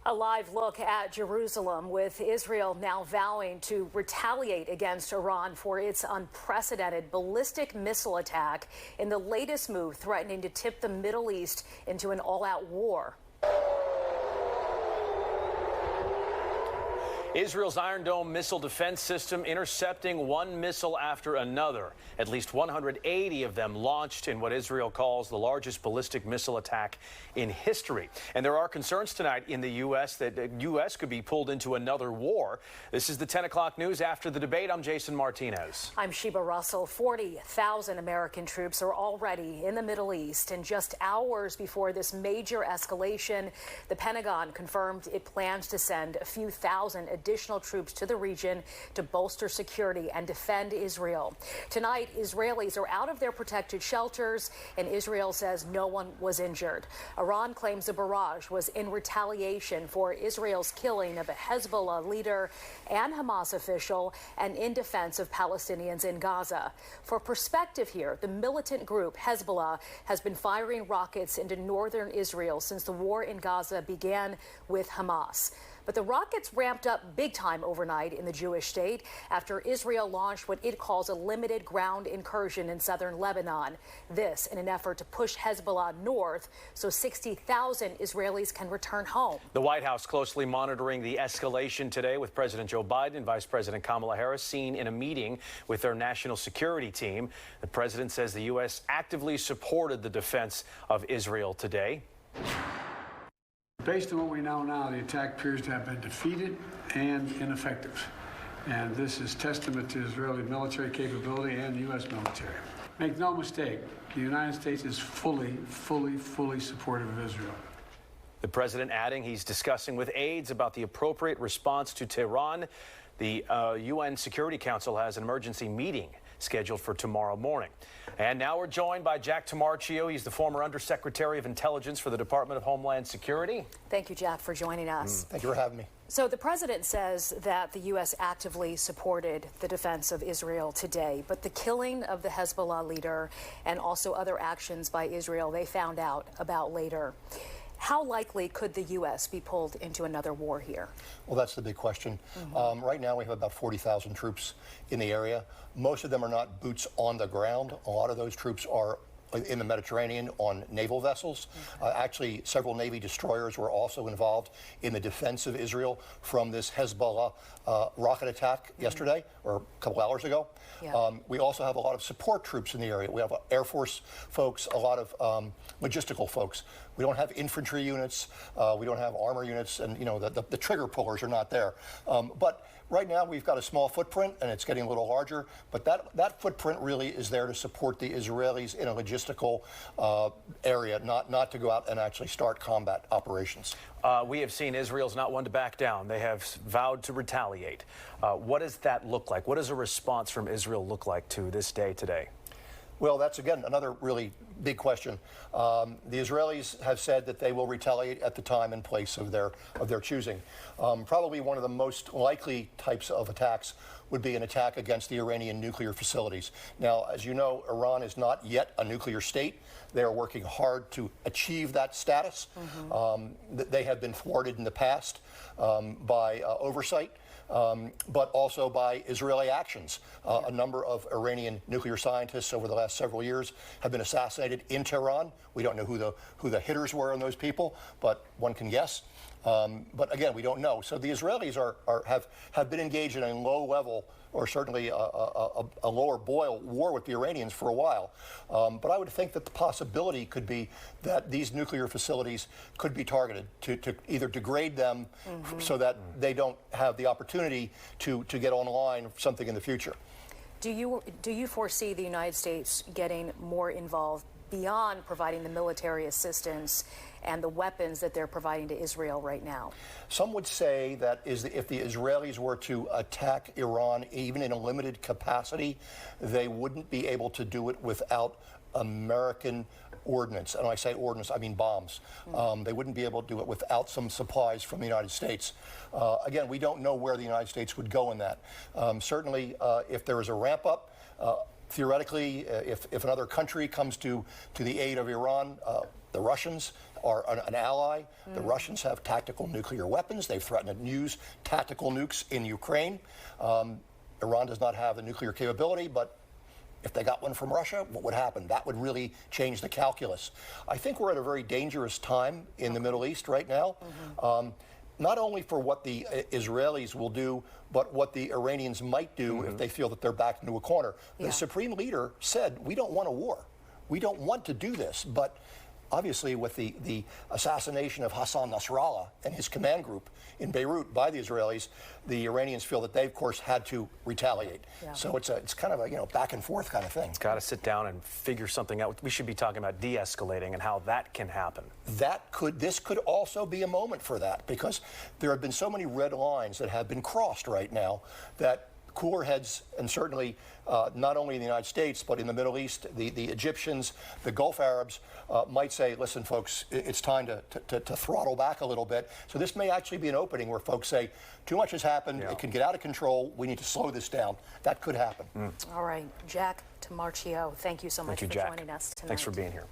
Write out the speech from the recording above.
A live look at Jerusalem, with Israel now vowing to retaliate against Iran for its unprecedented ballistic missile attack in the latest move threatening to tip the Middle East into an all-out war. Israel's Iron Dome missile defense system intercepting one missile after another. At least 180 of them launched in what Israel calls the largest ballistic missile attack in history. And there are concerns tonight in the U.S. that the U.S. could be pulled into another war. This is the 10 o'clock news after the debate. I'm Jason Martinez. I'm Sheba Russell. 40,000 American troops are already in the Middle East. And just hours before this major escalation, the Pentagon confirmed it plans to send a few thousand additional troops to the region to bolster security and defend Israel. Tonight, Israelis are out of their protected shelters, and Israel says no one was injured. Iran claims the barrage was in retaliation for Israel's killing of a Hezbollah leader and Hamas official, and in defense of Palestinians in Gaza. For perspective here, the militant group Hezbollah has been firing rockets into northern Israel since the war in Gaza began with Hamas. But the rockets ramped up big time overnight in the Jewish state after Israel launched what it calls a limited ground incursion in southern Lebanon. This in an effort to push Hezbollah north so 60,000 Israelis can return home. The White House closely monitoring the escalation today, with President Joe Biden and Vice President Kamala Harris seen in a meeting with their national security team. The president says the U.S. actively supported the defense of Israel today. Based on what we know now, the attack appears to have been defeated and ineffective. And this is testament to Israeli military capability and U.S. military. Make no mistake, the United States is fully supportive of Israel. The president adding he's discussing with aides about the appropriate response to Tehran. The UN Security Council has an emergency meeting scheduled for tomorrow morning. And now we're joined by Jack Tomarchio. He's the former Undersecretary of Intelligence for the Department of Homeland Security. Thank you, Jack, for joining us. Thank you for having me. So the president says that the U.S. actively supported the defense of Israel today, but the killing of the Hezbollah leader and also other actions by Israel they found out about later. How likely could the U.S. be pulled into another war here? Well, that's the big question. Right now, we have about 40,000 troops in the area. Most of them are not boots on the ground. A lot of those troops are in the Mediterranean on naval vessels. Actually, several Navy destroyers were also involved in the defense of Israel from this Hezbollah rocket attack yesterday, or a couple hours ago. Yeah. We also have a lot of support troops in the area. We have Air Force folks, a lot of logistical folks. We don't have infantry units, we don't have armor units, and the trigger pullers are not there. But right now we've got a small footprint, and it's getting a little larger, but that footprint really is there to support the Israelis in a logistical area, not to go out and actually start combat operations. We have seen Israel's not one to back down. They have vowed to retaliate. What does that look like? What does a response from Israel look like to this day today? Well, that's, again, another really big question. The Israelis have said that they will retaliate at the time and place of their choosing. Probably one of the most likely types of attacks would be an attack against the Iranian nuclear facilities. Now, as you know, Iran is not yet a nuclear state. They are working hard to achieve that status. They have been thwarted in the past by oversight. But also by Israeli actions. A number of Iranian nuclear scientists over the last several years have been assassinated in Tehran. We don't know who the hitters were in those people, but one can guess. But again, we don't know. So the Israelis have been engaged in a low level, or certainly a lower boil war with the Iranians for a while. But I would think that the possibility could be that these nuclear facilities could be targeted to either degrade them so that they don't have the opportunity to get online something in the future. Do you foresee the United States getting more involved beyond providing the military assistance and the weapons that they're providing to Israel right now? Some would say that if the Israelis were to attack Iran, even in a limited capacity, they wouldn't be able to do it without American ordnance. And when I say ordnance, I mean bombs. They wouldn't be able to do it without some supplies from the United States. Again, we don't know where the United States would go in that. Certainly, if there is a ramp up, theoretically, if another country comes to the aid of Iran, the Russians, are an ally. The Russians have tactical nuclear weapons. They've threatened to use tactical nukes in Ukraine. Iran does not have the nuclear capability, but if they got one from Russia, what would happen? That would really change the calculus. I think we're at a very dangerous time in the Middle East right now, not only for what the Israelis will do, but what the Iranians might do if they feel that they're backed into a corner. The supreme leader said, we don't want a war. We don't want to do this, but obviously with the assassination of Hassan Nasrallah and his command group in Beirut by the Israelis, the Iranians feel that they, of course, had to retaliate. So it's kind of a back and forth kind of thing. Got to sit down and figure something out. We should be talking about de-escalating and how that can happen. This could also be a moment for that, because there have been so many red lines that have been crossed right now that cooler heads, and certainly not only in the United States, but in the Middle East, the Egyptians, the Gulf Arabs might say, listen, folks, it's time to throttle back a little bit. So this may actually be an opening where folks say, too much has happened, it can get out of control, we need to slow this down. That could happen. All right, Jack Tomarchio, thank you so much for joining us tonight. Thanks for being here.